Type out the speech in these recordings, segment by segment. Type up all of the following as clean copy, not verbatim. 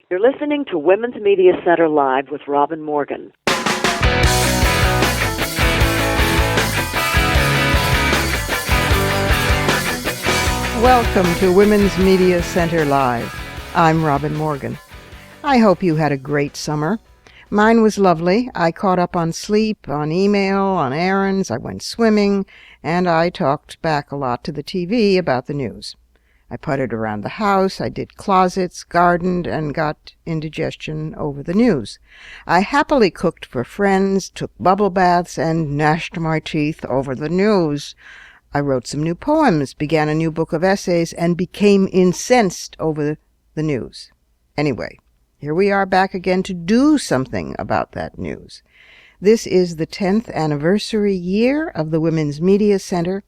You're listening to Women's Media Center Live with Robin Morgan. Welcome to Women's Media Center Live. I'm Robin Morgan. I hope you had a great summer. Mine was lovely. I caught up on sleep, on email, on errands, I went swimming, and I talked back a lot to the TV about the news. I puttered around the house, I did closets, gardened, and got indigestion over the news. I happily cooked for friends, took bubble baths, and gnashed my teeth over the news. I wrote some new poems, began a new book of essays, and became incensed over the news. Anyway, here we are back again to do something about that news. This is the 10th anniversary year of the Women's Media Center,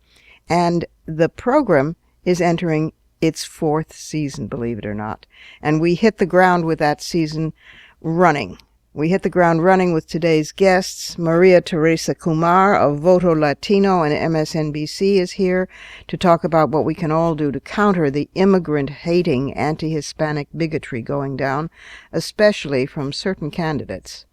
and the program is entering its 4th season, believe it or not. And we hit the ground with that season running. We hit the ground running with today's guests. Maria Teresa Kumar of Voto Latino and MSNBC is here to talk about what we can all do to counter the immigrant-hating anti-Hispanic bigotry going down, especially from certain candidates.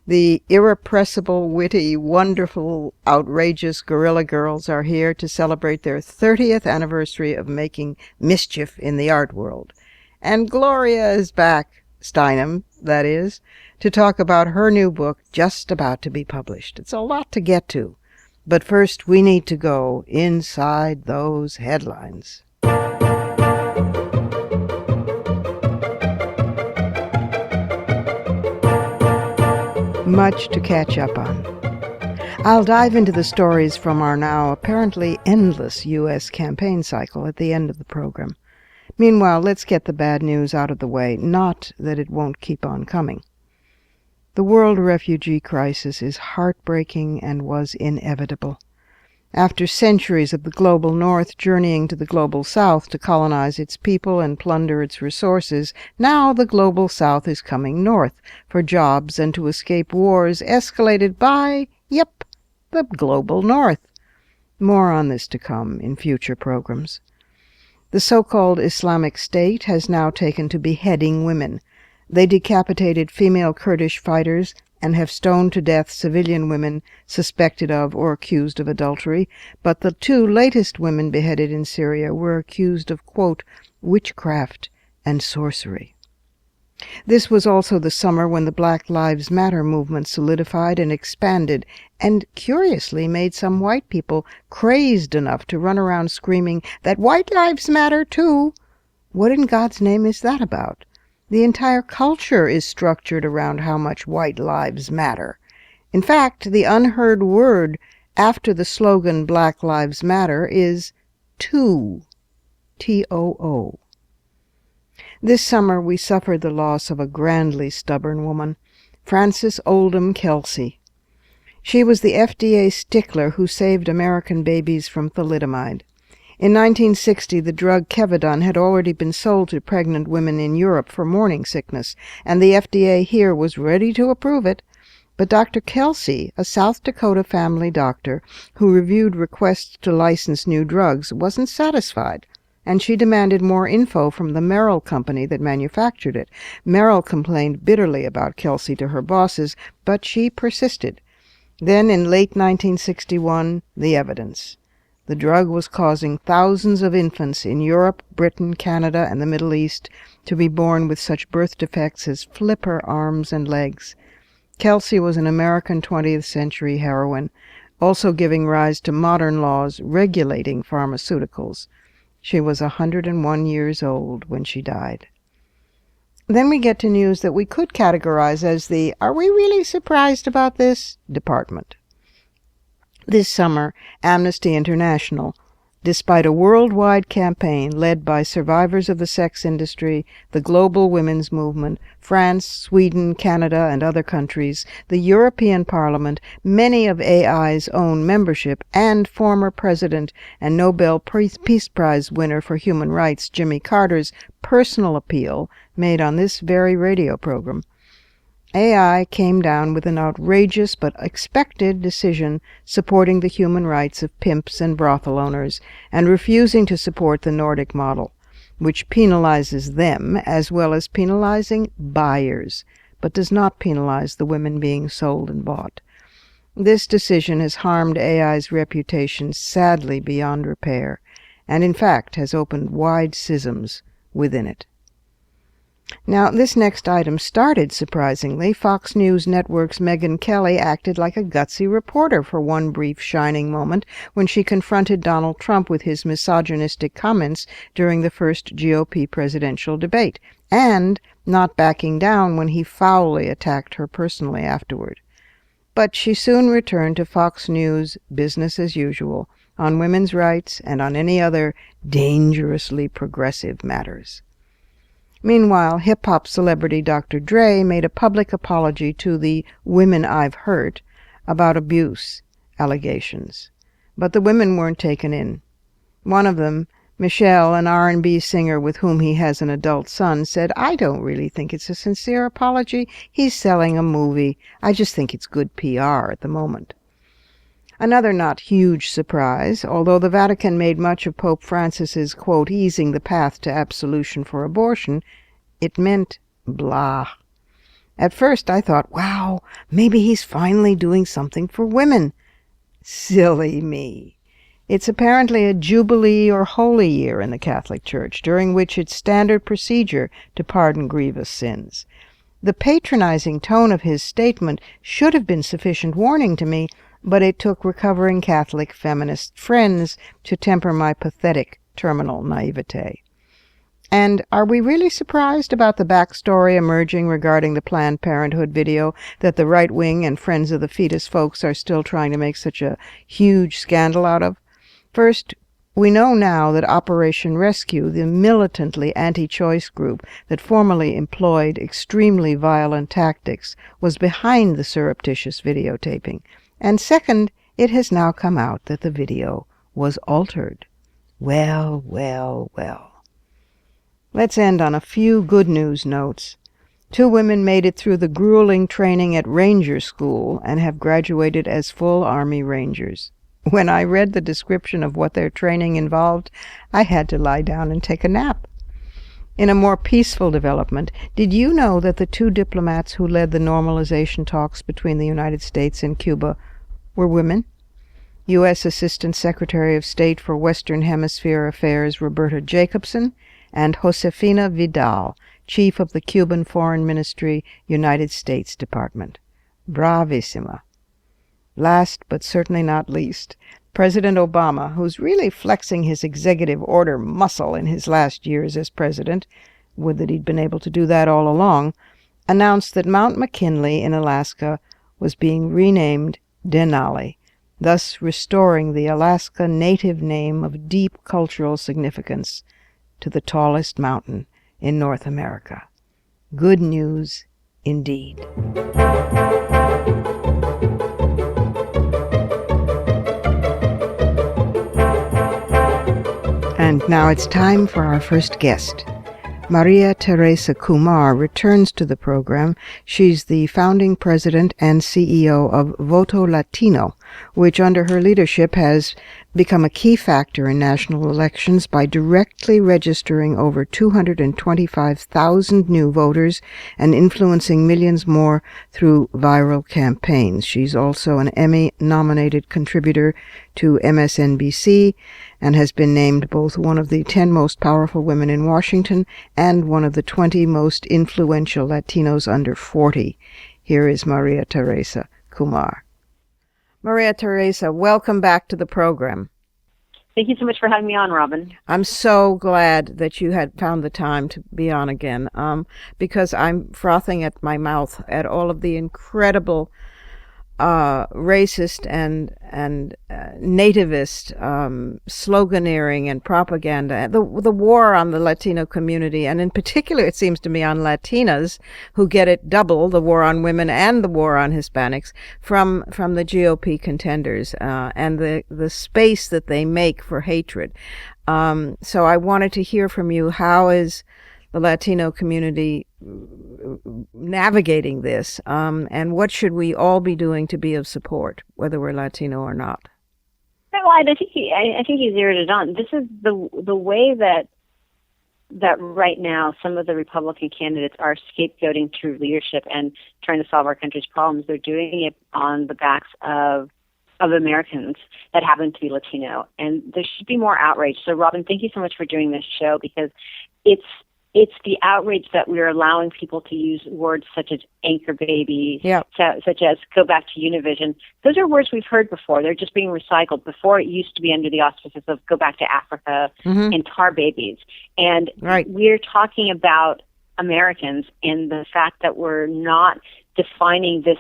The irrepressible, witty, wonderful, outrageous Guerilla girls are here to celebrate their 30th anniversary of making mischief in the art world. And Gloria is back, Steinem, that is, to talk about her new book just about to be published. It's a lot to get to, but first we need to go inside those headlines. Much to catch up on. I'll dive into the stories from our now apparently endless U.S. campaign cycle at the end of the program. Meanwhile, let's get the bad news out of the way, not that it won't keep on coming. The world refugee crisis is heartbreaking and was inevitable. After centuries of the global North journeying to the global South to colonize its people and plunder its resources, now the global South is coming north for jobs and to escape wars escalated by, the global North. More on this to come in future programs. The so-called Islamic State has now taken to beheading women. They decapitated female Kurdish fighters and have stoned to death civilian women suspected of or accused of adultery, but the 2 latest women beheaded in Syria were accused of, quote, witchcraft and sorcery. This was also the summer when the Black Lives Matter movement solidified and expanded, and curiously made some white people crazed enough to run around screaming that white lives matter too. What in God's name is that about? The entire culture is structured around how much white lives matter. In fact, the unheard word after the slogan Black Lives Matter is too. T-O-O. This summer we suffered the loss of a grandly stubborn woman, Frances Oldham Kelsey. She was the FDA stickler who saved American babies from thalidomide. In 1960, the drug Kevidon had already been sold to pregnant women in Europe for morning sickness, and the FDA here was ready to approve it. But Dr. Kelsey, a South Dakota family doctor who reviewed requests to license new drugs, wasn't satisfied, and she demanded more info from the Merrill company that manufactured it. Merrill complained bitterly about Kelsey to her bosses, but she persisted. Then, in late 1961, the evidence. The drug was causing thousands of infants in Europe, Britain, Canada, and the Middle East to be born with such birth defects as flipper arms and legs. Kelsey was an American 20th century heroine, also giving rise to modern laws regulating pharmaceuticals. She was 101 years old when she died. Then we get to news that we could categorize as the "Are we really surprised about this?" department. This summer, Amnesty International, despite a worldwide campaign led by survivors of the sex industry, the global women's movement, France, Sweden, Canada, and other countries, the European Parliament, many of AI's own membership, and former President and Nobel Peace Prize winner for human rights Jimmy Carter's personal appeal made on this very radio program. AI came down with an outrageous but expected decision supporting the human rights of pimps and brothel owners and refusing to support the Nordic model. which penalizes them as well as penalizing buyers, but does not penalize the women being sold and bought. This decision has harmed AI's reputation sadly beyond repair, and in fact has opened wide schisms within it. Now, this next item started surprisingly. Fox News Network's Megyn Kelly acted like a gutsy reporter for one brief shining moment when she confronted Donald Trump with his misogynistic comments during the first GOP presidential debate, and not backing down when he foully attacked her personally afterward. But she soon returned to Fox News business as usual on women's rights and on any other dangerously progressive matters. Meanwhile, hip-hop celebrity Dr. Dre made a public apology to the women I've hurt about abuse allegations. But the women weren't taken in. One of them, Michelle, an R&B singer with whom he has an adult son, said, "I don't really think it's a sincere apology. He's selling a movie. I just think it's good PR at the moment." Another not huge surprise, although the Vatican made much of Pope Francis's, quote, easing the path to absolution for abortion, it meant blah. At first I thought, wow, maybe he's finally doing something for women. Silly me. It's apparently a jubilee or holy year in the Catholic Church, during which it's standard procedure to pardon grievous sins. The patronizing tone of his statement should have been sufficient warning to me, but it took recovering Catholic feminist friends to temper my pathetic terminal naivete. And are we really surprised about the backstory emerging regarding the Planned Parenthood video that the right wing and Friends of the Fetus folks are still trying to make such a huge scandal out of? First, we know now that Operation Rescue, the militantly anti-choice group that formerly employed extremely violent tactics, was behind the surreptitious videotaping. And second, it has now come out that the video was altered. Well, well, well. Let's end on a few good news notes. 2 women made it through the grueling training at Ranger School and have graduated as full Army Rangers. When I read the description of what their training involved, I had to lie down and take a nap. In a more peaceful development, did you know that the 2 diplomats who led the normalization talks between the United States and Cuba were women? U.S. Assistant Secretary of State for Western Hemisphere Affairs Roberta Jacobson and Josefina Vidal, Chief of the Cuban Foreign Ministry, United States Department. Bravissima. Last, but certainly not least, President Obama, who's really flexing his executive order muscle in his last years as president, would that he'd been able to do that all along, announced that Mount McKinley in Alaska was being renamed Denali, thus restoring the Alaska native name of deep cultural significance to the tallest mountain in North America. Good news indeed. And now it's time for our first guest. Maria Teresa Kumar returns to the program. She's the founding president and CEO of Voto Latino, which under her leadership has become a key factor in national elections by directly registering over 225,000 new voters and influencing millions more through viral campaigns. She's also an Emmy-nominated contributor to MSNBC and has been named both one of the 10 most powerful women in Washington and one of the 20 most influential Latinos under 40. Here is Maria Teresa Kumar. Maria Teresa, welcome back to the program. Thank you so much for having me on, Robin. I'm so glad that you had found the time to be on again, because I'm frothing at my mouth at all of the incredible racist and nativist sloganeering and propaganda, the war on the Latino community, and in particular, it seems to me, on Latinas, who get it double, the war on women and the war on Hispanics, from the GOP contenders, and the space that they make for hatred. So I wanted to hear from you, how is the Latino community navigating this, and what should we all be doing to be of support, whether we're Latino or not? Well, I think you zeroed it on. This is the way that that right now some of the Republican candidates are scapegoating through leadership and trying to solve our country's problems. They're doing it on the backs of Americans that happen to be Latino, and there should be more outrage. So, Robin, thank you so much for doing this show, because it's the outrage that we're allowing people to use words such as anchor baby, such as go back to Univision. Those are words we've heard before. They're just being recycled. Before, it used to be under the auspices of go back to Africa and tar babies. And we're talking about Americans and the fact that we're not defining this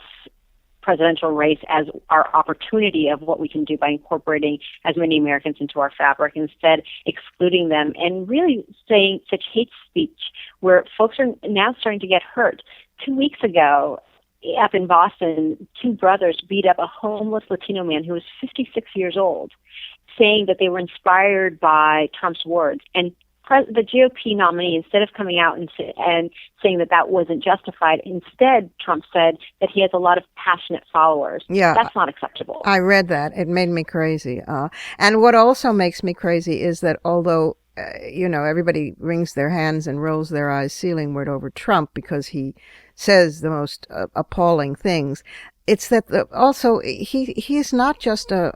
presidential race as our opportunity of what we can do by incorporating as many Americans into our fabric, instead excluding them and really saying such hate speech where folks are now starting to get hurt. 2 weeks ago, up in Boston, two brothers beat up a homeless Latino man who was 56 years old, saying that they were inspired by Trump's words. And the GOP nominee, instead of coming out and saying that wasn't justified, instead Trump said that he has a lot of passionate followers. Yeah, that's not acceptable. I read that. It made me crazy. And what also makes me crazy is that although everybody wrings their hands and rolls their eyes ceilingward over Trump because he says the most appalling things, it's that also he's not just a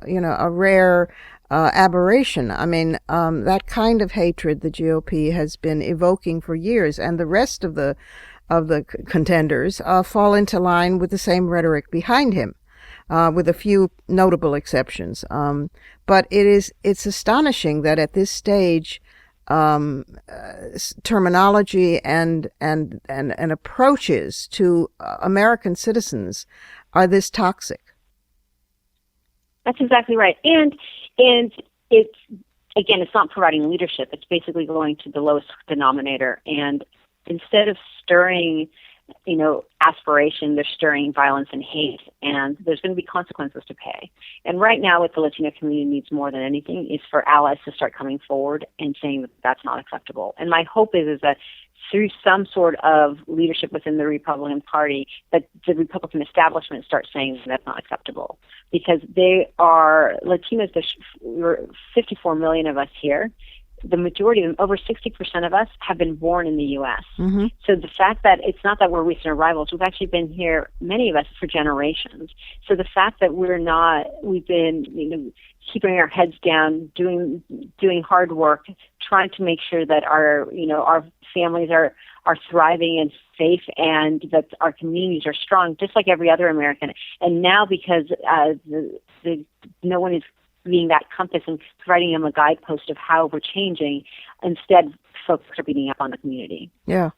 rare aberration. I mean, that kind of hatred the GOP has been evoking for years, and the rest of the contenders fall into line with the same rhetoric behind him, with a few notable exceptions. But it's astonishing that at this stage, terminology and approaches to American citizens are this toxic. That's exactly right. And it's not providing leadership. It's basically going to the lowest denominator. And instead of stirring, aspiration, they're stirring violence and hate. And there's going to be consequences to pay. And right now, what the Latino community needs more than anything is for allies to start coming forward and saying that that's not acceptable. And my hope is that through some sort of leadership within the Republican Party, that the Republican establishment starts saying that's not acceptable. Because they are Latinos, there's 54 million of us here. The majority of them, over 60% of us, have been born in the U.S. Mm-hmm. So the fact that it's not that we're recent arrivals, we've actually been here, many of us, for generations. So the fact that we've been, keeping our heads down, doing hard work, trying to make sure that our families are thriving and safe, and that our communities are strong, just like every other American. And now, because no one is being that compass and providing them a guidepost of how we're changing, instead folks are beating up on the community. Yeah.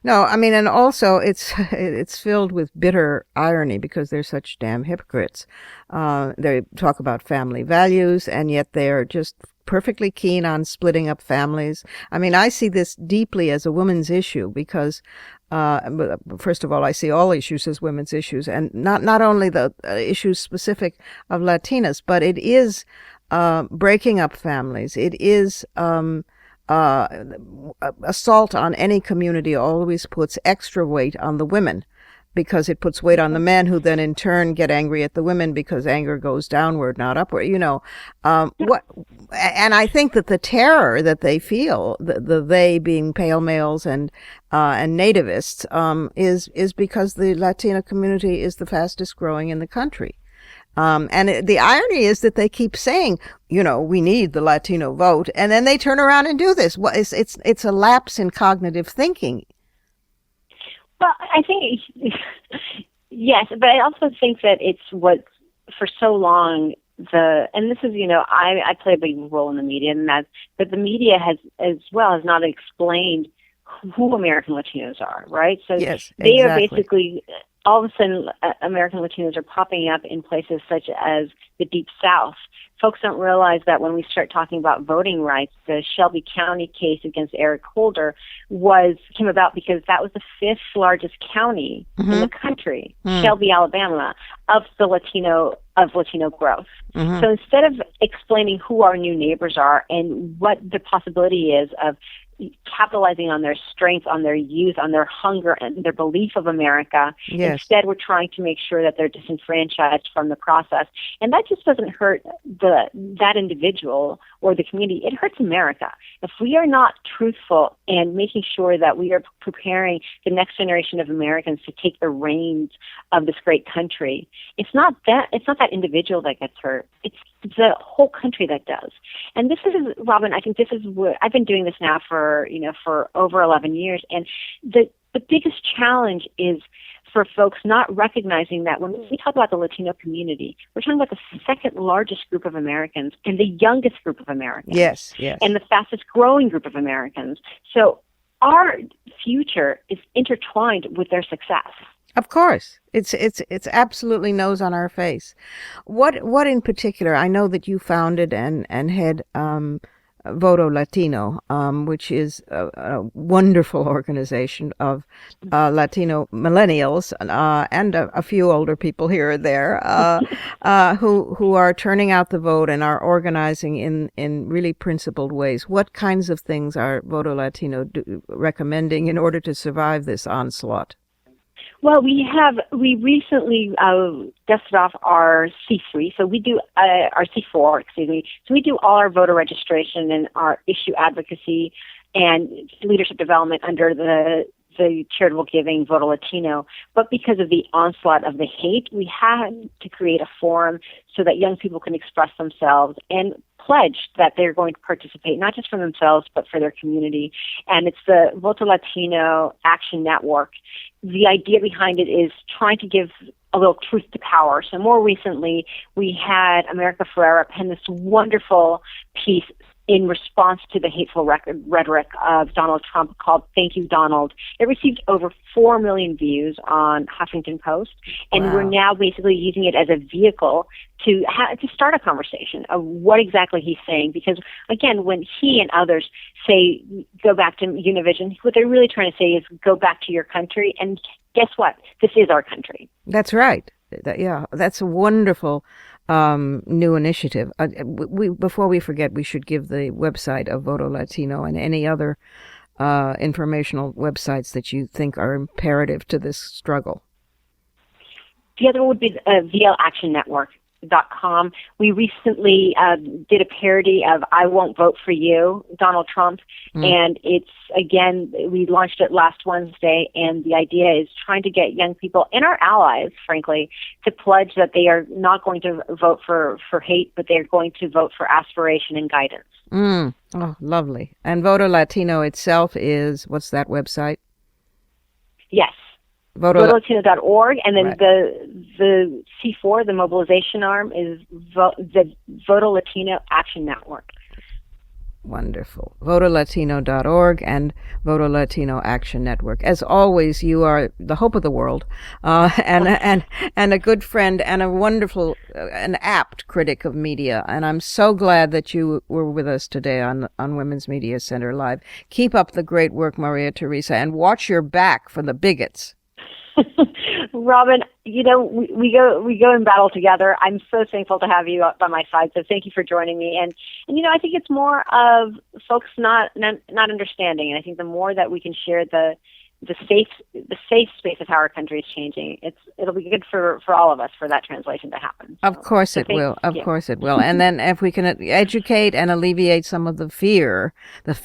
No, I mean, and also it's filled with bitter irony because they're such damn hypocrites. They talk about family values, and yet they're just perfectly keen on splitting up families. I mean, I see this deeply as a women's issue because, first of all, I see all issues as women's issues, and not only the issues specific of Latinas, but it is breaking up families. It is assault on any community always puts extra weight on the women, because it puts weight on the men, who then in turn get angry at the women because anger goes downward, not upward. And I think that the terror that they feel, they being pale males and nativists, is because the Latino community is the fastest growing in the country. The irony is that they keep saying, we need the Latino vote, and then they turn around and do this. Well, it's a lapse in cognitive thinking. Well, I think, yes, but I also think that it's what, for so long, and this is, I play a big role in the media, and that the media has not explained who American Latinos are, right? So yes, they exactly. are basically, all of a sudden, American Latinos are popping up in places such as the Deep South. Folks don't realize that when we start talking about voting rights, the Shelby County case against Eric Holder came about because that was the fifth largest county in the country, Shelby, Alabama, of Latino growth. So instead of explaining who our new neighbors are and what the possibility is of capitalizing on their strength, on their youth, on their hunger and their belief of America. Yes. Instead, we're trying to make sure that they're disenfranchised from the process. And that just doesn't hurt that individual or the community. It hurts America. If we are not truthful and making sure that we are preparing the next generation of Americans to take the reins of this great country, it's not that individual that gets hurt. It's the whole country that does. And this is, Robin, I think this is what I've been doing this now for over 11 years. And the biggest challenge is for folks not recognizing that when we talk about the Latino community, we're talking about the second largest group of Americans and the youngest group of Americans. Yes, yes. And the fastest growing group of Americans. So our future is intertwined with their success. Of course. It's absolutely nose on our face. What in particular, I know that you founded and head Voto Latino, which is a wonderful organization of Latino millennials and a few older people here or there who are turning out the vote and are organizing in really principled ways. What kinds of things are Voto Latino recommending in order to survive this onslaught? Well, we recently dusted off our C3, so we do our C4, excuse me. So we do all our voter registration and our issue advocacy and leadership development under the charitable giving Voto Latino. But because of the onslaught of the hate, we had to create a forum so that young people can express themselves and pledge that they're going to participate, not just for themselves, but for their community. And it's the Voto Latino Action Network. The idea behind it is trying to give a little truth to power. So more recently, we had America Ferrera pen this wonderful piece in response to the hateful rhetoric of Donald Trump called Thank You, Donald. It received over 4 million views on Huffington Post, and Wow. we're now basically using it as a vehicle to start a conversation of what exactly he's saying. Because, again, when he and others say go back to Univision, what they're really trying to say is go back to your country, and guess what? This is our country. That's right. Yeah, that's a wonderful new initiative. Before we forget, we should give the website of Voto Latino and any other informational websites that you think are imperative to this struggle. The other one would be VLActionNetwork.com. We recently did a parody of I Won't Vote for You, Donald Trump, and it's, again, we launched it last Wednesday, and the idea is trying to get young people and our allies, frankly, to pledge that they are not going to vote for hate, but they're going to vote for aspiration and guidance. Oh, lovely. And Voto Latino itself is, what's that website? Yes. VotoLatino.org, and then Right. the C4, the mobilization arm, is the Voto Latino Action Network. Wonderful. VotoLatino.org and Voto Latino Action Network. As always, you are the hope of the world, and a good friend and a wonderful, an apt critic of media. And I'm so glad that you were with us today on Women's Media Center Live. Keep up the great work, Maria Teresa, and watch your back for the bigots. Robin, we go in battle together. I'm so thankful to have you by my side. So thank you for joining me. And I think it's more of folks not understanding. And I think the more that we can share the safe space of how our country is changing, it'll be good for all of us for that translation to happen. So, Of course it will. Of course it will. And then if we can educate and alleviate some of the fear Yes.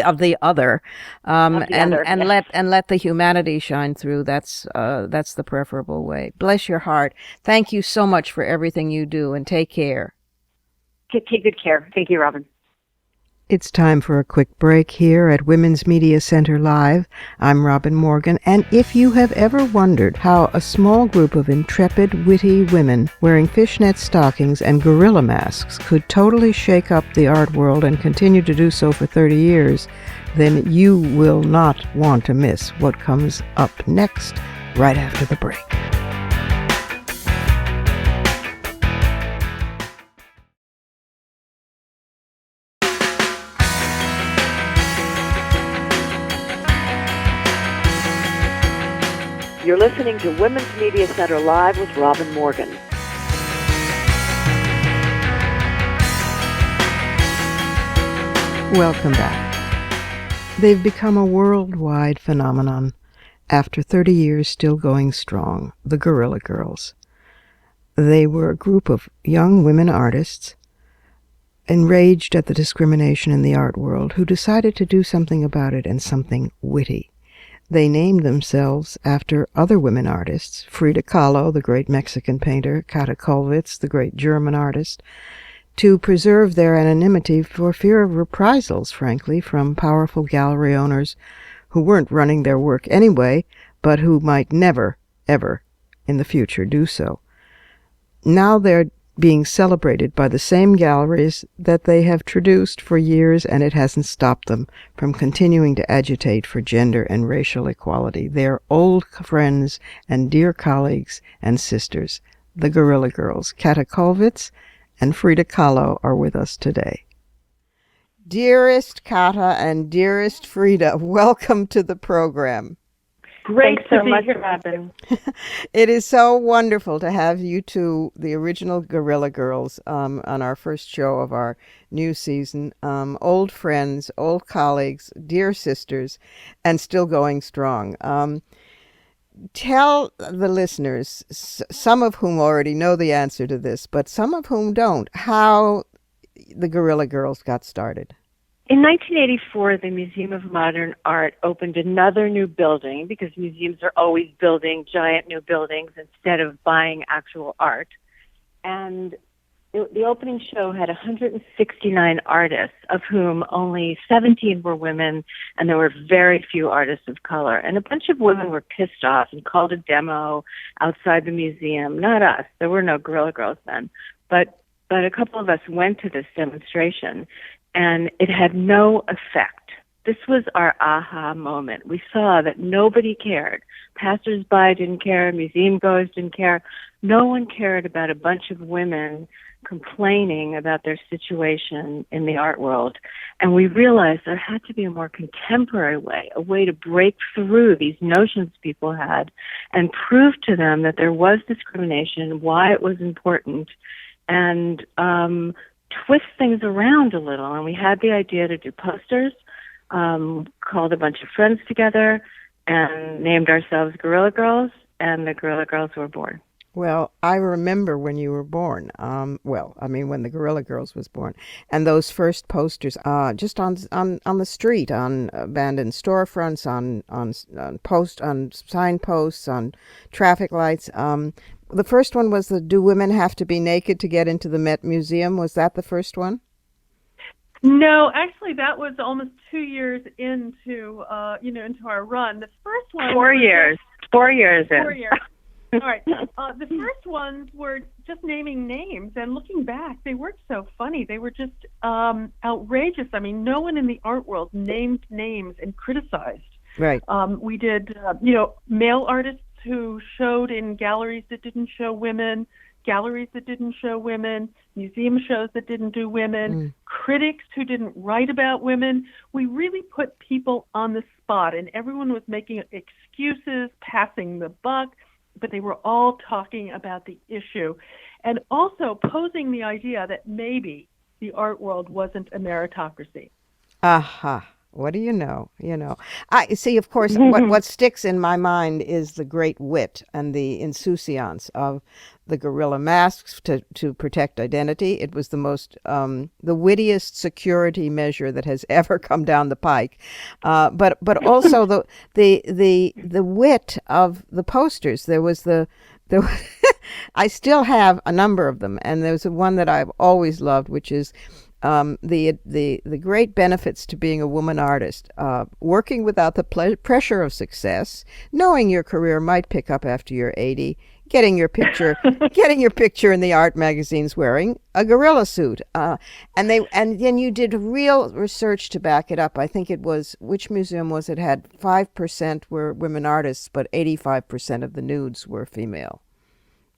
of the other, yes. let the humanity shine through. That's the preferable way. Bless your heart. Thank you so much for everything you do, and take care. Take good care. Thank you, Robin. It's time for a quick break here at Women's Media Center Live. I'm Robin Morgan, and if you have ever wondered how a small group of intrepid, witty women wearing fishnet stockings and gorilla masks could totally shake up the art world and continue to do so for 30 years, then you will not want to miss what comes up next, right after the break. You're listening to Women's Media Center Live with Robin Morgan. Welcome back. They've become a worldwide phenomenon. After 30 years still going strong, the Guerilla Girls. They were a group of young women artists enraged at the discrimination in the art world who decided to do something about it, and something witty. They named themselves after other women artists, Frida Kahlo, the great Mexican painter, Kata Kollwitz, the great German artist, to preserve their anonymity for fear of reprisals, frankly, from powerful gallery owners who weren't running their work anyway, but who might never, ever, in the future do so. Now they're being celebrated by the same galleries that they have traduced for years, and it hasn't stopped them from continuing to agitate for gender and racial equality. They're old friends and dear colleagues and sisters. The Guerilla Girls, Kata Kollwitz and Frida Kahlo, are with us today. Dearest Kata and dearest Frida, welcome to the program. Great so much, Robin. It is so wonderful to have you two, the original Guerilla Girls, on our first show of our new season. Old friends, old colleagues, dear sisters, and still going strong. Tell the listeners, some of whom already know the answer to this, but some of whom don't, how the Guerilla Girls got started. In 1984, the Museum of Modern Art opened another new building, because museums are always building giant new buildings instead of buying actual art. And the opening show had 169 artists, of whom only 17 were women, and there were very few artists of color. And a bunch of women were pissed off and called a demo outside the museum. Not us. There were no Guerilla Girls then. But a couple of us went to this demonstration, and it had no effect. This was our aha moment. We saw that nobody cared. Passers-by didn't care. Museum goers didn't care. No one cared about a bunch of women complaining about their situation in the art world. And we realized there had to be a more contemporary way, a way to break through these notions people had and prove to them that there was discrimination, why it was important, and twist things around a little. And we had the idea to do posters, called a bunch of friends together, and named ourselves Guerilla Girls, and the Guerilla Girls were born. Well, I remember when you were born. When the Guerilla Girls was born, and those first posters, just on the street, on abandoned storefronts, on signposts, on traffic lights. The first one was the "Do Women Have to Be Naked to Get into the Met Museum?" Was that the first one? No, actually, that was almost 2 years into our run. The first one. 4 years. 4 years in. 4 years. All right. The first ones were just naming names, and looking back, they weren't so funny. They were just outrageous. I mean, no one in the art world named names and criticized. Right. We did, male artists who showed in galleries that didn't show women, galleries that didn't show women, museum shows that didn't do women, critics who didn't write about women. We really put people on the spot, and everyone was making excuses, passing the buck, but they were all talking about the issue, and also posing the idea that maybe the art world wasn't a meritocracy. Aha. What do you know? I see, of course, what sticks in my mind is the great wit and the insouciance of the guerrilla masks to protect identity. It was the most, the wittiest security measure that has ever come down the pike. But also the wit of the posters. There was I still have a number of them, and there's one that I've always loved, which is the great benefits to being a woman artist, working without the pressure of success, knowing your career might pick up after you're 80, getting your picture in the art magazines wearing a gorilla suit, and then you did real research to back it up. I think it was, which museum was it, had 5% were women artists, but 85% of the nudes were female.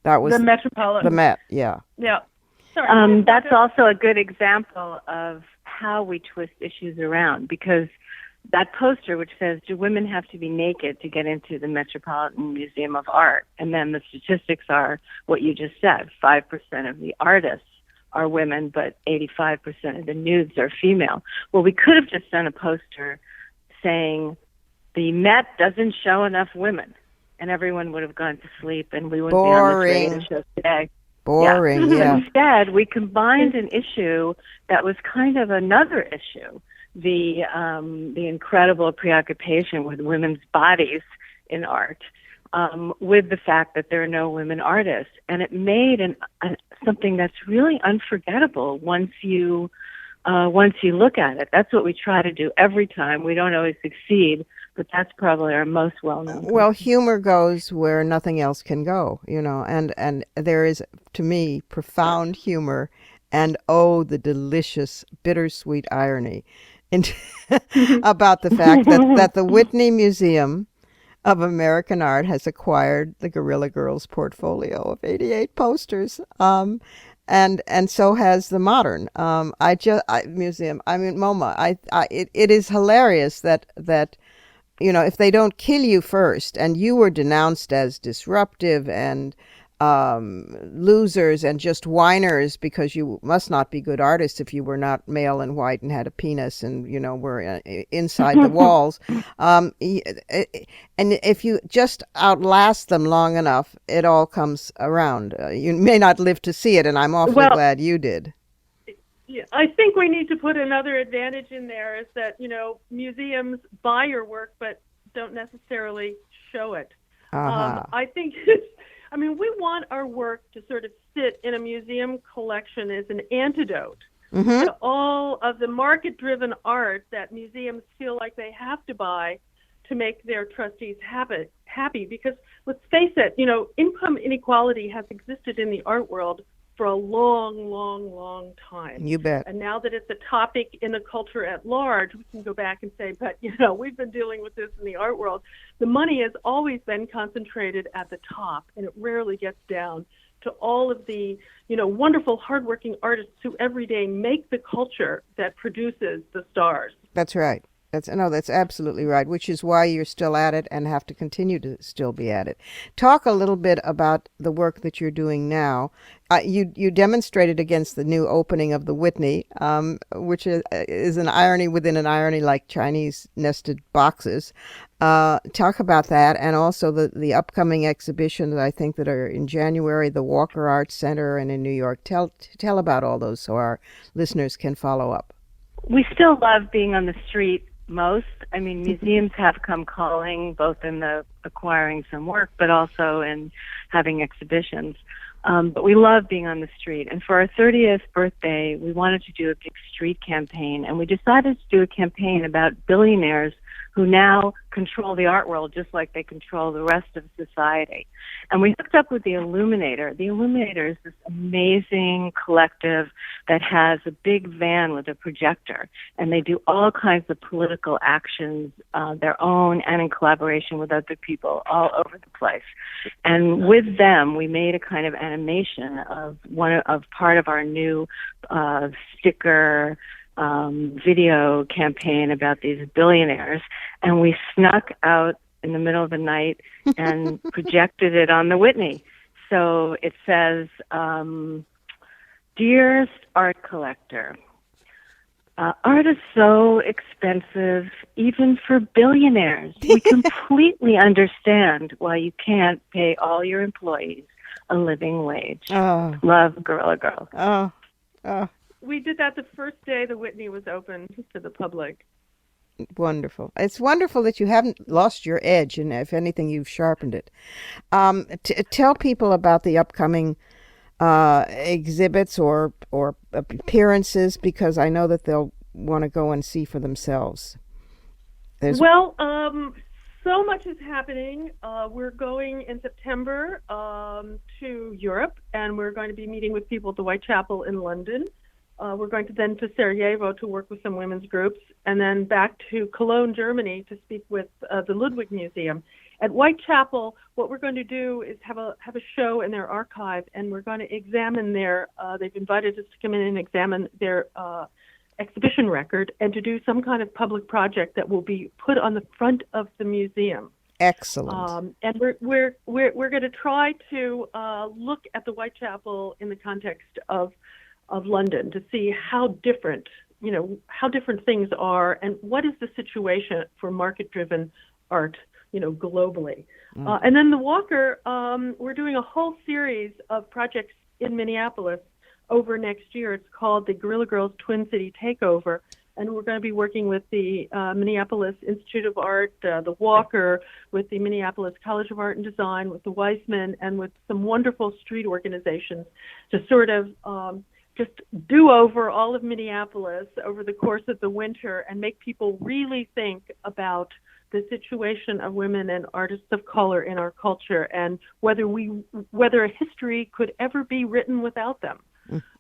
That was the Metropolitan. The Met, yeah. Yeah. That's also a good example of how we twist issues around, because that poster which says, "Do women have to be naked to get into the Metropolitan Museum of Art?" And then the statistics are what you just said. 5% of the artists are women, but 85% of the nudes are female. Well, we could have just done a poster saying the Met doesn't show enough women, and everyone would have gone to sleep, and we wouldn't be on this radio show today. Boring, yeah. Instead, we combined an issue that was kind of another issue, the incredible preoccupation with women's bodies in art, with the fact that there are no women artists, and it made something that's really unforgettable once you look at it. That's what we try to do every time. We don't always succeed, but that's probably our most well-known. Well, humor goes where nothing else can go, and there is, to me, profound humor and, the delicious, bittersweet irony about the fact that the Whitney Museum of American Art has acquired the Guerrilla Girls portfolio of 88 posters. And so has the Modern Museum. I mean, MoMA. It is hilarious that if they don't kill you first, and you were denounced as disruptive and losers and just whiners because you must not be good artists if you were not male and white and had a penis and were inside the walls, and if you just outlast them long enough, it all comes around. You may not live to see it, and I'm awfully glad you did. Yeah, I think we need to put another advantage in there, is that museums buy your work but don't necessarily show it. I think we want our work to sort of sit in a museum collection as an antidote to all of the market-driven art that museums feel like they have to buy to make their trustees happy. Because let's face it, income inequality has existed in the art world for a long, long, long time. You bet. And now that it's a topic in the culture at large, we can go back and say, but, we've been dealing with this in the art world. The money has always been concentrated at the top, and it rarely gets down to all of the, wonderful, hardworking artists who every day make the culture that produces the stars. That's right. That's absolutely right, which is why you're still at it and have to continue to still be at it. Talk a little bit about the work that you're doing now. You demonstrated against the new opening of the Whitney, which is an irony within an irony, like Chinese nested boxes. Talk about that, and also the upcoming exhibitions, I think, that are in January, the Walker Arts Center and in New York. Tell about all those so our listeners can follow up. We still love being on the street most. I mean, museums have come calling, both in the acquiring some work, but also in having exhibitions. But we love being on the street. And for our 30th birthday, we wanted to do a big street campaign. And we decided to do a campaign about billionaires who now control the art world just like they control the rest of society. And we hooked up with the Illuminator. The Illuminator is this amazing collective that has a big van with a projector, and they do all kinds of political actions, their own and in collaboration with other people all over the place. And with them, we made a kind of animation of part of our new sticker video campaign about these billionaires, and we snuck out in the middle of the night and projected it on the Whitney. So it says, "Dearest art collector, art is so expensive, even for billionaires. We completely understand why you can't pay all your employees a living wage. Love, Guerrilla Girl." We did that the first day the Whitney was open to the public. Wonderful. It's wonderful that you haven't lost your edge, and if anything, you've sharpened it. Tell people about the upcoming exhibits or appearances, because I know that they'll want to go and see for themselves. So much is happening. We're going in September to Europe, and we're going to be meeting with people at the Whitechapel in London. We're going to then to Sarajevo to work with some women's groups, and then back to Cologne, Germany, to speak with the Ludwig Museum. At Whitechapel, what we're going to do is have a show in their archive, and we're going to examine they've invited us to come in and examine their exhibition record and to do some kind of public project that will be put on the front of the museum. Excellent. And we're going to try to look at the Whitechapel in the context of London to see how different how different things are and what is the situation for market-driven art, globally. And then the Walker, we're doing a whole series of projects in Minneapolis over next year. It's called the Guerrilla Girls Twin City Takeover. And we're going to be working with the Minneapolis Institute of Art, the Walker, with the Minneapolis College of Art and Design, with the Weissman, and with some wonderful street organizations to sort of just do over all of Minneapolis over the course of the winter and make people really think about the situation of women and artists of color in our culture and whether history could ever be written without them.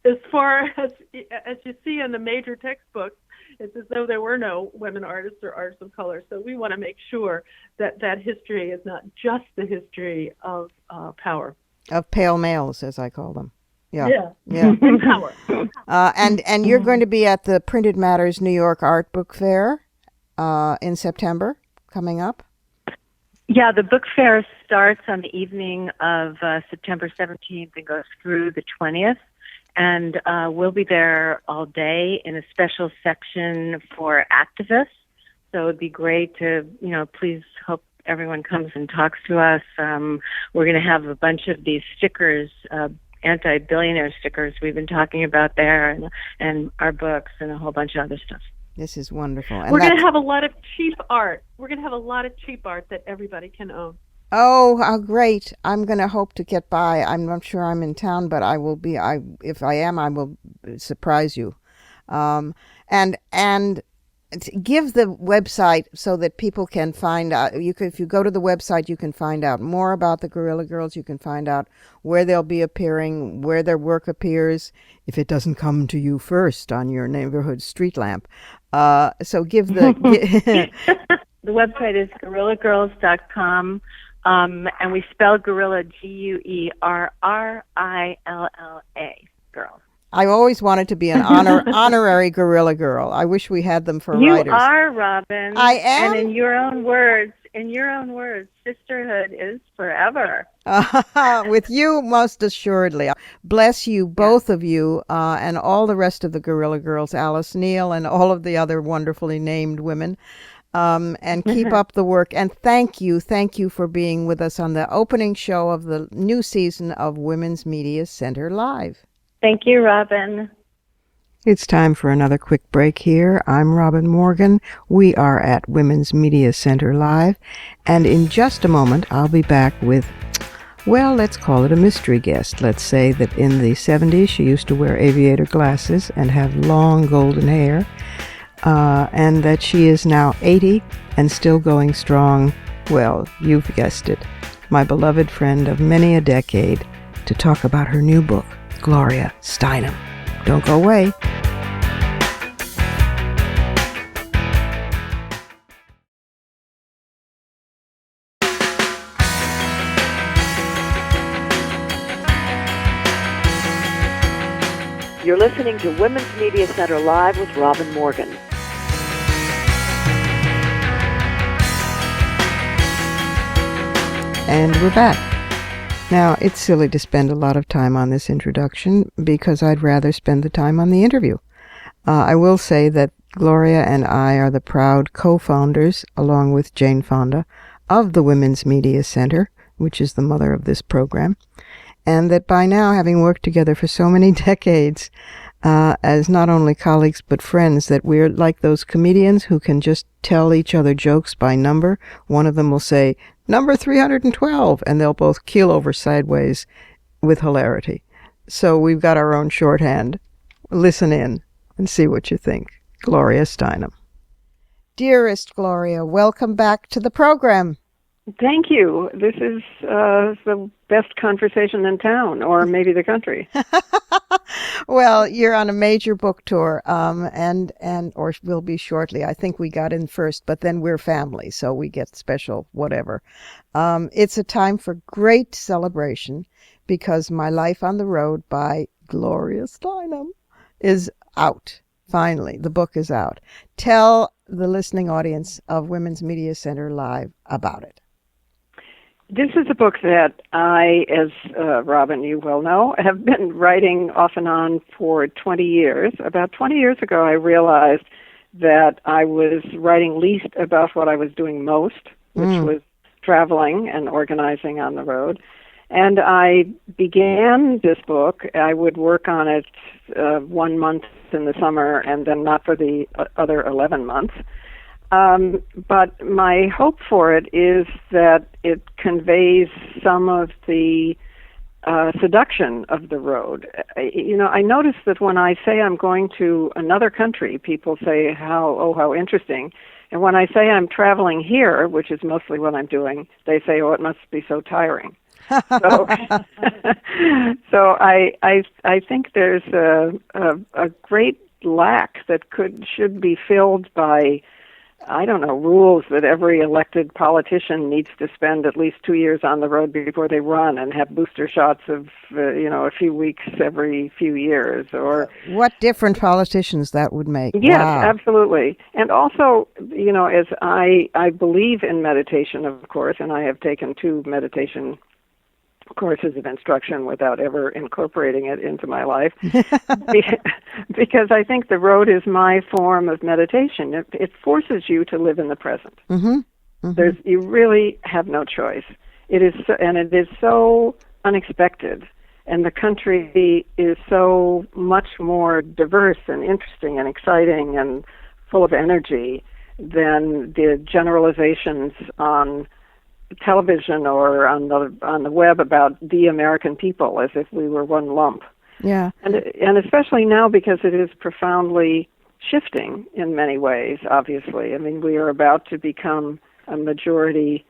As far as you see in the major textbooks, it's as though there were no women artists or artists of color. So we want to make sure that history is not just the history of power. Of pale males, as I call them. Yeah. And Power. And you're going to be at the Printed Matters New York Art Book Fair in September, coming up. Yeah, the book fair starts on the evening of September 17th and goes through the 20th. And we'll be there all day in a special section for activists. So it'd be great to, please hope everyone comes and talks to us. We're going to have a bunch of these stickers, anti-billionaire stickers we've been talking about there, and our books and a whole bunch of other stuff. This is wonderful. And we're going to have a lot of cheap art. We're going to have a lot of cheap art that everybody can own. Oh, how great. I'm going to hope to get by. I'm not sure I'm in town, but I will be. If I am, I will surprise you. And give the website so that people can find out. If you go to the website, you can find out more about the Guerrilla Girls. You can find out where they'll be appearing, where their work appears, if it doesn't come to you first on your neighborhood street lamp. So give the... The website is guerrillagirls.com. And we spell Guerrilla Guerrilla, girls. I always wanted to be an honorary Guerrilla Girl. I wish we had them for writers. You are, Robin. I am. And in your own words, sisterhood is forever. With you, most assuredly. Bless you, both of you, and all the rest of the Guerrilla Girls, Alice Neal and all of the other wonderfully named women. And keep up the work. And thank you for being with us on the opening show of the new season of Women's Media Center Live. Thank you, Robin. It's time for another quick break here. I'm Robin Morgan. We are at Women's Media Center Live. And in just a moment, I'll be back with, well, let's call it a mystery guest. Let's say that in the 70s, she used to wear aviator glasses and have long golden hair. And that she is now 80 and still going strong. Well, you've guessed it. My beloved friend of many a decade, to talk about her new book, Gloria Steinem. Don't go away. You're listening to Women's Media Center Live with Robin Morgan. And we're back. Now, it's silly to spend a lot of time on this introduction because I'd rather spend the time on the interview. I will say that Gloria and I are the proud co-founders, along with Jane Fonda, of the Women's Media Center, which is the mother of this program, and that by now, having worked together for so many decades, as not only colleagues but friends, that we're like those comedians who can just tell each other jokes by number. One of them will say, number 312, and they'll both keel over sideways with hilarity. So we've got our own shorthand. Listen in and see what you think. Gloria Steinem. Dearest Gloria, welcome back to the program. Thank you. This is the best conversation in town, or maybe the country. Well, you're on a major book tour, or will be shortly. I think we got in first, but then we're family, so we get special whatever. It's a time for great celebration because My Life on the Road by Gloria Steinem is out. Finally, the book is out. Tell the listening audience of Women's Media Center Live about it. This is a book that I, as Robin, you well know, have been writing off and on for 20 years. About 20 years ago, I realized that I was writing least about what I was doing most, which was traveling and organizing on the road. And I began this book. I would work on it 1 month in the summer and then not for the other 11 months. But my hope for it is that it conveys some of the seduction of the road. I notice that when I say I'm going to another country, people say, how interesting. And when I say I'm traveling here, which is mostly what I'm doing, they say, oh, it must be so tiring. So, so I think there's a great lack that should be filled by, I don't know, rules that every elected politician needs to spend at least 2 years on the road before they run and have booster shots of, a few weeks every few years. Or what different politicians that would make. Yes, wow. Absolutely. And also, as I believe in meditation, of course, and I have taken 2 meditation courses of instruction without ever incorporating it into my life, because I think the road is my form of meditation. It forces you to live in the present. You really have no choice. It is so unexpected, and the country is so much more diverse and interesting and exciting and full of energy than the generalizations on television or on the web about the American people, as if we were one lump. Yeah. And especially now, because it is profoundly shifting in many ways, obviously. I mean, we are about to become a majority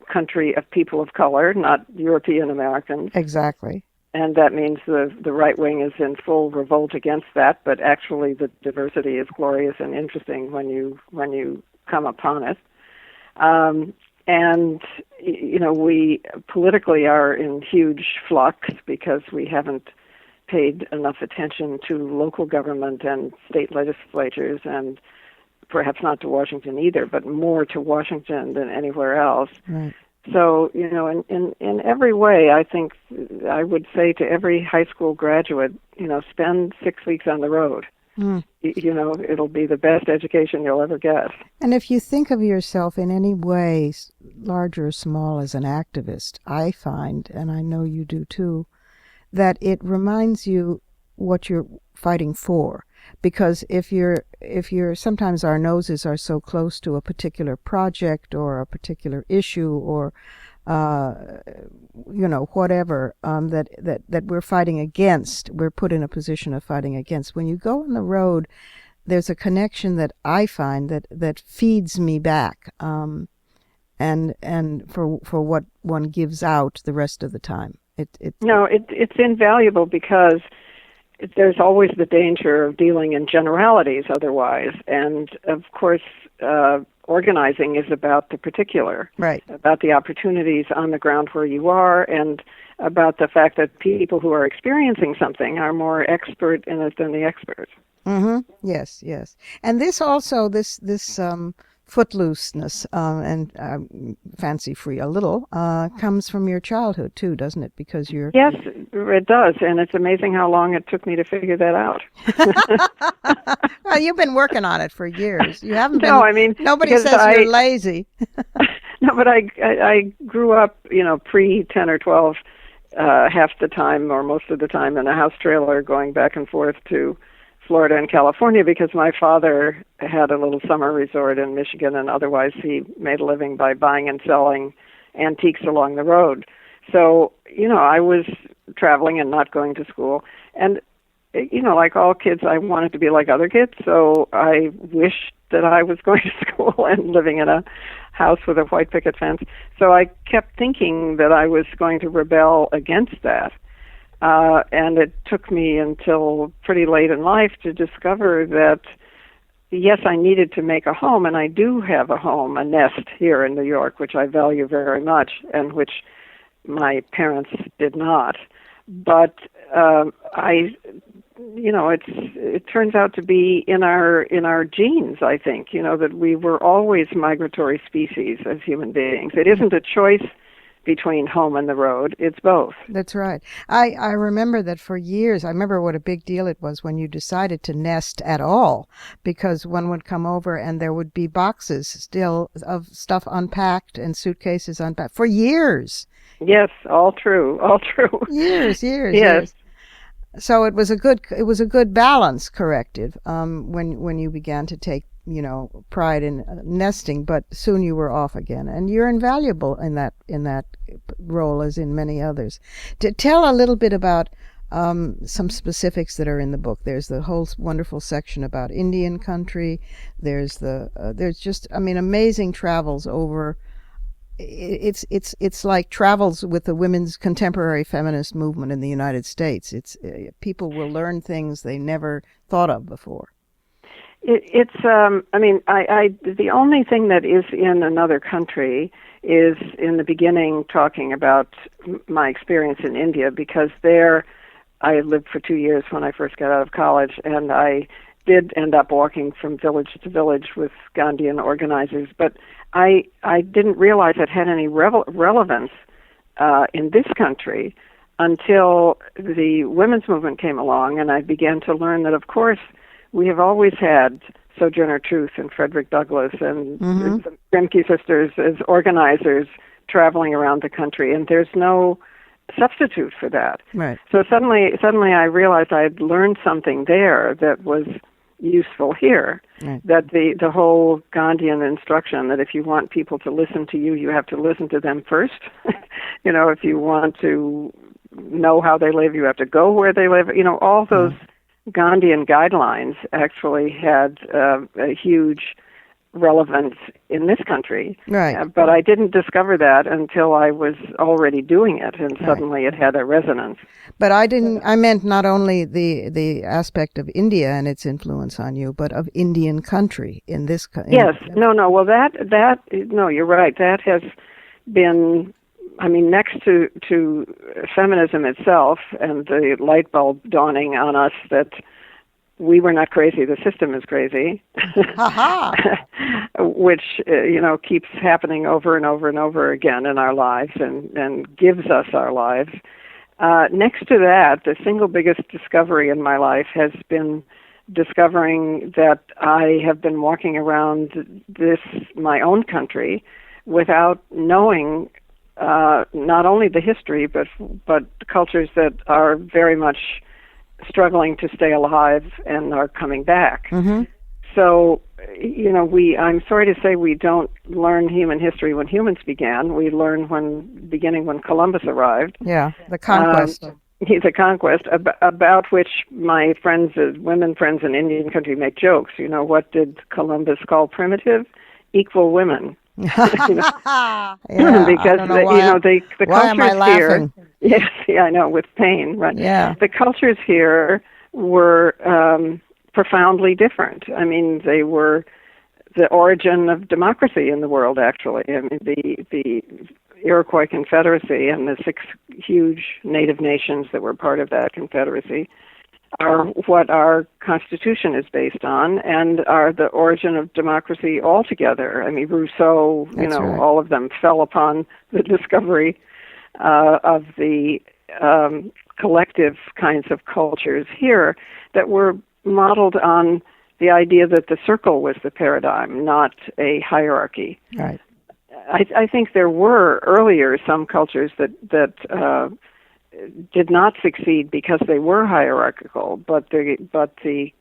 country of people of color, not European Americans. Exactly. And that means the right wing is in full revolt against that, but actually the diversity is glorious and interesting when you come upon it. And, we politically are in huge flux because we haven't paid enough attention to local government and state legislatures, and perhaps not to Washington either, but more to Washington than anywhere else. Right. So, in every way, I think I would say to every high school graduate, spend 6 weeks on the road. It'll be the best education you'll ever get. And if you think of yourself in any way, large or small, as an activist, I find, and I know you do too, that it reminds you what you're fighting for. Because if you're sometimes our noses are so close to a particular project or a particular issue or whatever, that we're fighting against, we're put in a position of fighting against. When you go on the road, there's a connection that I find that feeds me back, and for what one gives out the rest of the time. It's invaluable, because there's always the danger of dealing in generalities otherwise, and of course organizing is about the particular, right? About the opportunities on the ground where you are, and about the fact that people who are experiencing something are more expert in it than the experts. Yes. And this also, this footlooseness and fancy-free a little comes from your childhood too, doesn't it? Because you're... Yes, it does, and it's amazing how long it took me to figure that out. Well, you've been working on it for years. You haven't been... No, I mean... Nobody says you're lazy. No, but I grew up, pre-10 or 12, half the time or most of the time in a house trailer going back and forth to Florida and California, because my father had a little summer resort in Michigan, and otherwise he made a living by buying and selling antiques along the road. So, I was traveling and not going to school. And, like all kids, I wanted to be like other kids, so I wished that I was going to school and living in a house with a white picket fence. So I kept thinking that I was going to rebel against that. And it took me until pretty late in life to discover that, yes, I needed to make a home, and I do have a home, a nest here in New York, which I value very much, and which my parents did not. But it turns out to be in our genes, I think, that we were always migratory species as human beings. It isn't a choice between home and the road. It's both. That's right. I remember that for years. I remember what a big deal it was when you decided to nest at all, because one would come over and there would be boxes still of stuff unpacked and suitcases unpacked for years. Yes, all true, all true. Years, Yes. years. So it was a good balance corrective when you began to take pride in nesting, but soon you were off again, and you're invaluable in that role as in many others. To tell a little bit about some specifics that are in the book. There's the whole wonderful section about Indian country. There's just amazing travels over. It's like travels with the women's contemporary feminist movement in the United States. It's people will learn things they never thought of before. The only thing that is in another country is in the beginning talking about my experience in India, because there I lived for 2 years when I first got out of college, and I did end up walking from village to village with Gandhian organizers, but I didn't realize it had any relevance in this country until the women's movement came along, and I began to learn that, of course, we have always had Sojourner Truth and Frederick Douglass and the Grimke sisters as organizers traveling around the country, and there's no substitute for that. Right. So suddenly I realized I had learned something there that was useful here. Right. That the whole Gandhian instruction that if you want people to listen to you, you have to listen to them first. If you want to know how they live, you have to go where they live. All those Gandhian guidelines actually had a huge relevance in this country. Right. But I didn't discover that until I was already doing it, and suddenly it had a resonance. But I meant not only the aspect of India and its influence on you, but of Indian country in this country. Yes. No. Well, no, you're right. That has been, next to feminism itself and the light bulb dawning on us that we were not crazy, the system is crazy, which, keeps happening over and over and over again in our lives and gives us our lives. Next to that, the single biggest discovery in my life has been discovering that I have been walking around my own country, without knowing not only the history, but cultures that are very much struggling to stay alive and are coming back. Mm-hmm. So, I'm sorry to say we don't learn human history when humans began. We learn beginning when Columbus arrived. Yeah, the conquest. The conquest, about which my friends, women friends in Indian country, make jokes. What did Columbus call primitive? Equal women. Yeah, because the why am I cultures laughing? here, yes, I know, with pain, right? Yeah, the cultures here were profoundly different. They were the origin of democracy in the world. Actually, the Iroquois Confederacy and the 6 huge native nations that were part of that confederacy are what our Constitution is based on, and are the origin of democracy altogether. Rousseau, That's right. all of them fell upon the discovery of the collective kinds of cultures here that were modeled on the idea that the circle was the paradigm, not a hierarchy. right. I think there were earlier some cultures that did not succeed because they were hierarchical, but the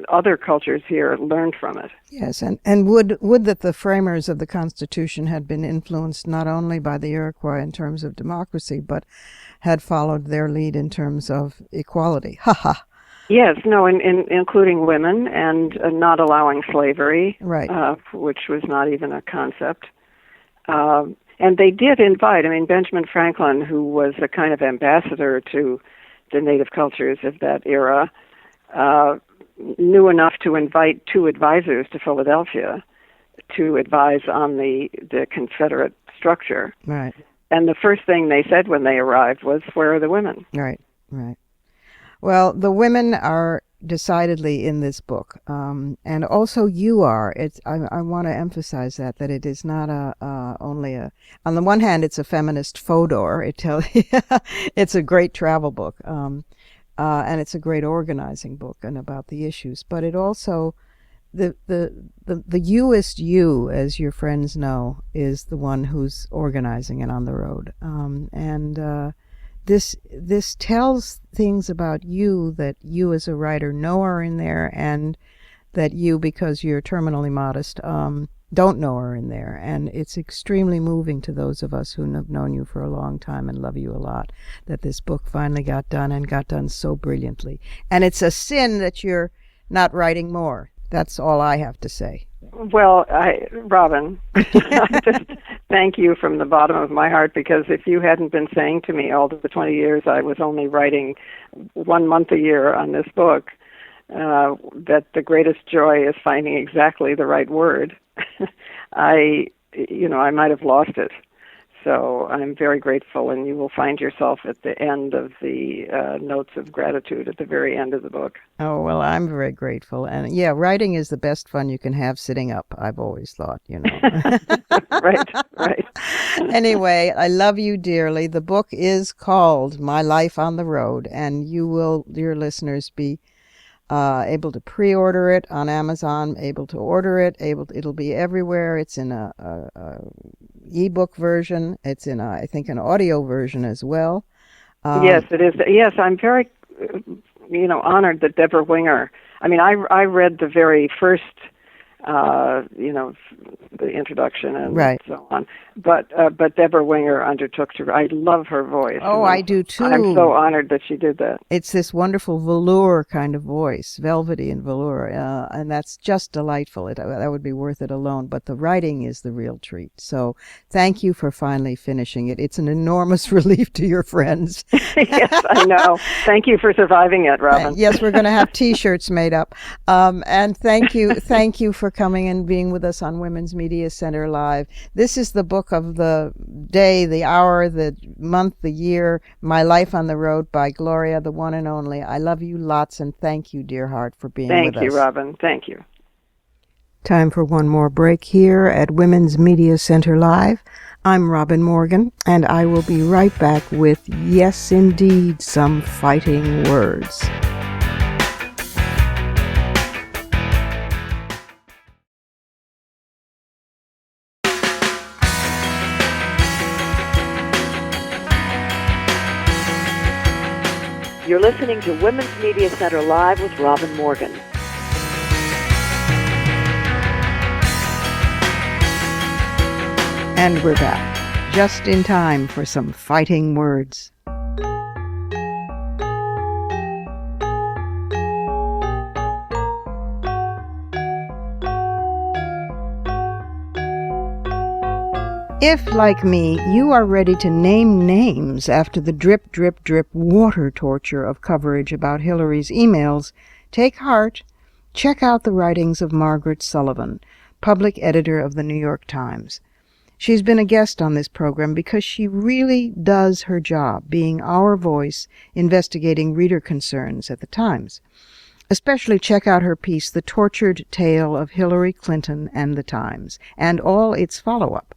other cultures here learned from it. Yes, and would that the framers of the Constitution had been influenced not only by the Iroquois in terms of democracy, but had followed their lead in terms of equality. Ha ha. Yes, no, including women and not allowing slavery, Right. Which was not even a concept. And they did invite, Benjamin Franklin, who was a kind of ambassador to the native cultures of that era, knew enough to invite 2 advisors to Philadelphia to advise on the Confederate structure. Right. And the first thing they said when they arrived was, "Where are the women?" Right. Right. Well, the women are decidedly in this book, and also you are. I want to emphasize that it is not only a. On the one hand, it's a feminist fodor. It's a great travel book, and it's a great organizing book and about the issues. But it also the youest you, as your friends know, is the one who's organizing and on the road, and. This tells things about you that you as a writer know are in there, and that you, because you're terminally modest, don't know are in there. And it's extremely moving to those of us who have known you for a long time and love you a lot, that this book finally got done, and got done so brilliantly. And it's a sin that you're not writing more. That's all I have to say. Well, Robin, I just thank you from the bottom of my heart, because if you hadn't been saying to me all the 20 years I was only writing 1 month a year on this book, that the greatest joy is finding exactly the right word, I might have lost it. So I'm very grateful, and you will find yourself at the end of the notes of gratitude at the very end of the book. Oh, well, I'm very grateful. And yeah, writing is the best fun you can have sitting up, I've always thought, Right. Anyway, I love you dearly. The book is called My Life on the Road, and you will, dear listeners, be able to pre-order it on Amazon, able to order it, it'll be everywhere. It's in a ebook version. It's in I think an audio version as well. Yes, it is. Yes, I'm very honored that Deborah Winger. I mean, I read the very first the introduction and right. so on. But Deborah Winger undertook to. I love her voice. Oh, I do too. I'm so honored that she did that. It's this wonderful velour kind of voice, velvety and velour, and that's just delightful. That would be worth it alone. But the writing is the real treat. So thank you for finally finishing it. It's an enormous relief to your friends. Yes, I know. Thank you for surviving it, Robin. Yes, we're going to have T-shirts made up. And thank you for coming and being with us on Women's Media Center Live. This is the book of the day, the hour, the month, the year, My Life on the Road by Gloria, the one and only. I love you lots, and thank you, dear heart, for being with us. Thank you, Robin. Thank you. Time for one more break here at Women's Media Center Live. I'm Robin Morgan, and I will be right back with, yes, indeed, some fighting words. You're listening to Women's Media Center Live with Robin Morgan. And we're back, just in time for some fighting words. If, like me, you are ready to name names after the drip, drip, drip water torture of coverage about Hillary's emails, take heart. Check out the writings of Margaret Sullivan, public editor of the New York Times. She's been a guest on this program because she really does her job, being our voice investigating reader concerns at the Times. Especially check out her piece, The Tortured Tale of Hillary Clinton and the Times, and all its follow-up.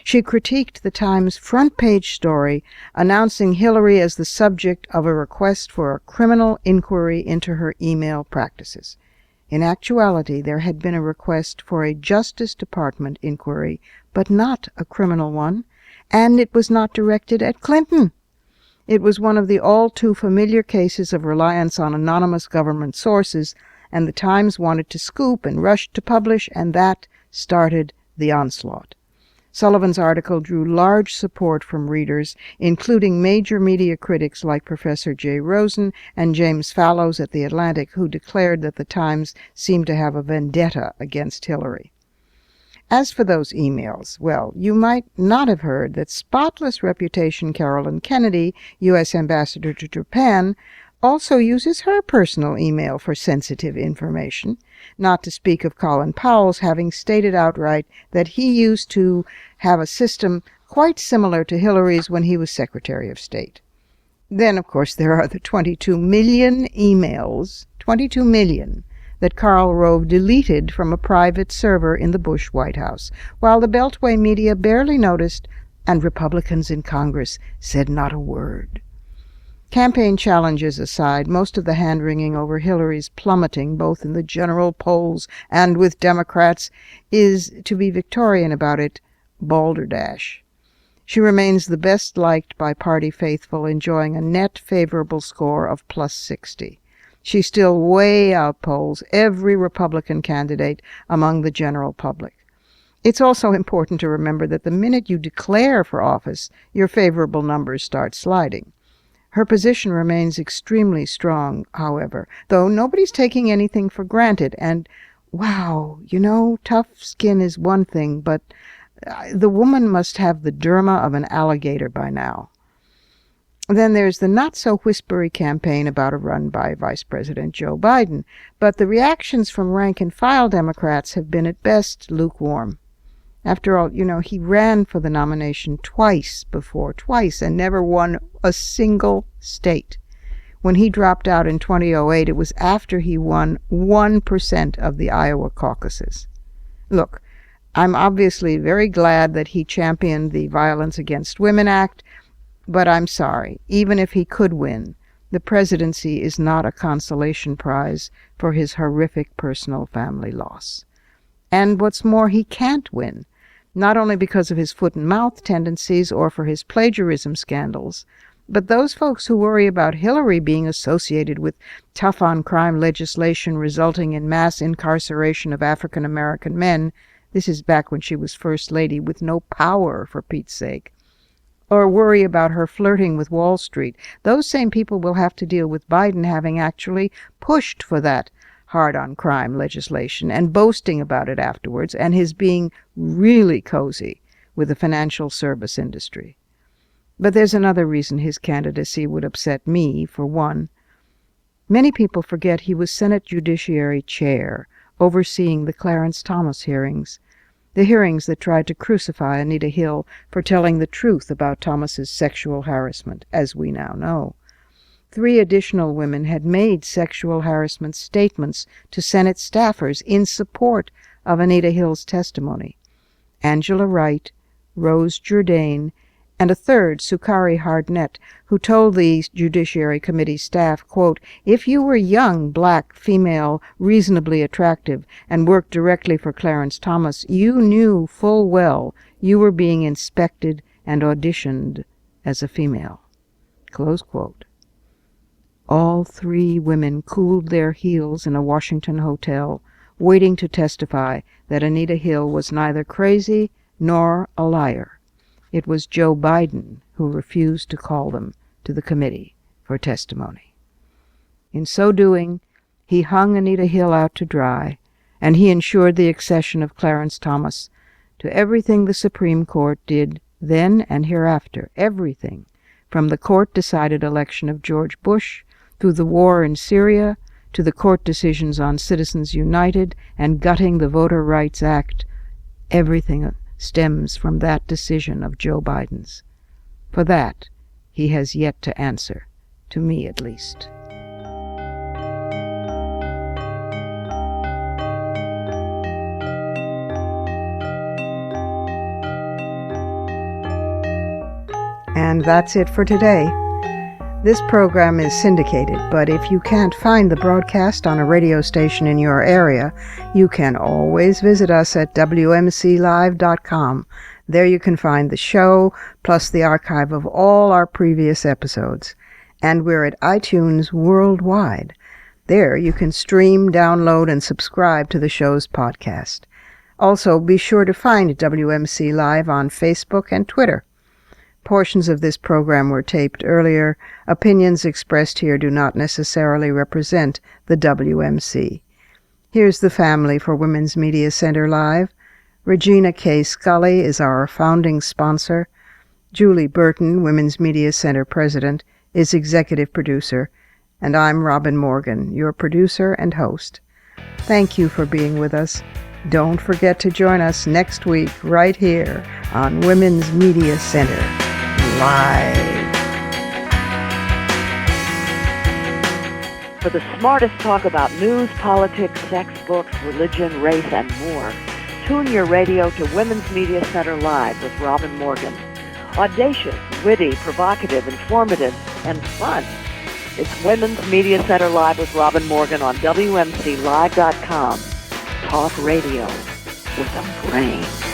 She critiqued the Times' front-page story announcing Hillary as the subject of a request for a criminal inquiry into her email practices. In actuality, there had been a request for a Justice Department inquiry, but not a criminal one, and it was not directed at Clinton. It was one of the all-too-familiar cases of reliance on anonymous government sources, and the Times wanted to scoop and rushed to publish, and that started the onslaught. Sullivan's article drew large support from readers, including major media critics like Professor Jay Rosen and James Fallows at The Atlantic, who declared that the Times seemed to have a vendetta against Hillary. As for those emails, well, you might not have heard that spotless reputation Carolyn Kennedy, U.S. Ambassador to Japan, also uses her personal email for sensitive information, not to speak of Colin Powell's having stated outright that he used to have a system quite similar to Hillary's when he was Secretary of State. Then, of course, there are the 22 million emails, 22 million, that Karl Rove deleted from a private server in the Bush White House, while the Beltway media barely noticed and Republicans in Congress said not a word. Campaign challenges aside, most of the hand-wringing over Hillary's plummeting, both in the general polls and with Democrats, is, to be Victorian about it, balderdash. She remains the best liked by party faithful, enjoying a net favorable score of plus 60. She still way outpolls every Republican candidate among the general public. It's also important to remember that the minute you declare for office, your favorable numbers start sliding. Her position remains extremely strong, however, though nobody's taking anything for granted. And, wow, tough skin is one thing, but the woman must have the derma of an alligator by now. Then there's the not-so-whispery campaign about a run by Vice President Joe Biden, but the reactions from rank-and-file Democrats have been at best lukewarm. After all, he ran for the nomination twice, and never won a single state. When he dropped out in 2008, it was after he won 1% of the Iowa caucuses. Look, I'm obviously very glad that he championed the Violence Against Women Act, but I'm sorry, even if he could win, the presidency is not a consolation prize for his horrific personal family loss. And what's more, he can't win, not only because of his foot-and-mouth tendencies or for his plagiarism scandals, but those folks who worry about Hillary being associated with tough-on-crime legislation resulting in mass incarceration of African-American men, this is back when she was First Lady with no power, for Pete's sake, or worry about her flirting with Wall Street, those same people will have to deal with Biden having actually pushed for that hard-on-crime legislation and boasting about it afterwards, and his being really cozy with the financial service industry. But there's another reason his candidacy would upset me, for one. Many people forget he was Senate Judiciary Chair, overseeing the Clarence Thomas hearings, the hearings that tried to crucify Anita Hill for telling the truth about Thomas's sexual harassment, as we now know. 3 additional women had made sexual harassment statements to Senate staffers in support of Anita Hill's testimony. Angela Wright, Rose Jourdain, and a third, Sukari Hardnett, who told the Judiciary Committee staff, quote, "If you were young, black, female, reasonably attractive, and worked directly for Clarence Thomas, you knew full well you were being inspected and auditioned as a female." Close quote. All 3 women cooled their heels in a Washington hotel, waiting to testify that Anita Hill was neither crazy nor a liar. It was Joe Biden who refused to call them to the committee for testimony. In so doing, he hung Anita Hill out to dry, and he ensured the accession of Clarence Thomas to everything the Supreme Court did then and hereafter, everything, from the court-decided election of George Bush through the war in Syria, to the court decisions on Citizens United and gutting the Voter Rights Act, everything stems from that decision of Joe Biden's. For that, he has yet to answer, to me at least. And that's it for today. This program is syndicated, but if you can't find the broadcast on a radio station in your area, you can always visit us at WMClive.com. There you can find the show, plus the archive of all our previous episodes. And we're at iTunes worldwide. There you can stream, download, and subscribe to the show's podcast. Also, be sure to find WMC Live on Facebook and Twitter. Portions of this program were taped earlier. Opinions expressed here do not necessarily represent the WMC. Here's the family for Women's Media Center Live. Regina K. Scully is our founding sponsor. Julie Burton, Women's Media Center President, is executive producer. And I'm Robin Morgan, your producer and host. Thank you for being with us. Don't forget to join us next week right here on Women's Media Center Live. For the smartest talk about news, politics, sex, books, religion, race, and more, tune your radio to Women's Media Center Live with Robin Morgan. Audacious, witty, provocative, informative, and fun. It's Women's Media Center Live with Robin Morgan on WMCLive.com. Talk radio with a brain.